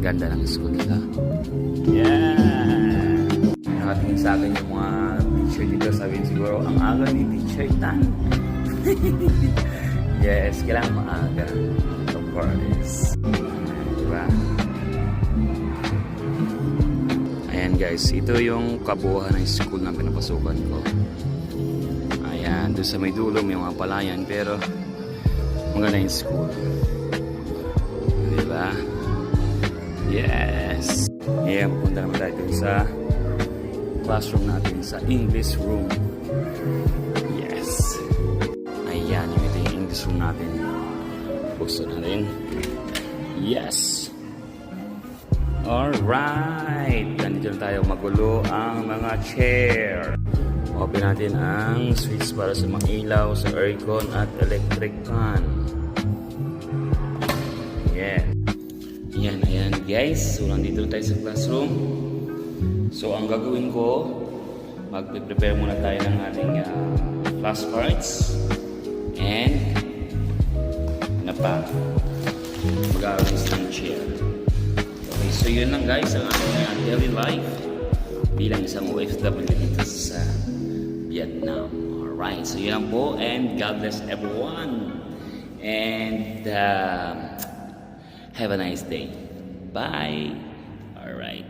Ganda ng school nila. Yeah! Nakatingin sa akin yung mga teacher dito. Sabihin siguro, ang aga ni teacher Tan. Yes, kailangan maaga. Of course. Diba? Ayan guys, ito yung kabuuan ng school na pinapasukan ko. Ayan, doon sa may dulo may mga palayan, pero maganda yung school. Diba? Yes! Ayan, pupunta naman tayo dun sa classroom natin, sa English room. Yes! Ayan, ito yung English room natin. Gusto natin. Yes! Alright! Nandito na tayo, magulo ang mga chair. Open natin ang switch para sa mga ilaw, sa aircon at electric fan. Yeah! Ayan guys, so nandito tayo sa classroom. So ang gagawin ko, mag-prepare muna tayo ng ating flashcards and ano pa, mag-arrange ng chair. Okay, so yun lang guys ang ating daily life bilang isang OFW dito sa Vietnam. Alright, so yun lang po, and God bless everyone, and have a nice day. Bye. All right.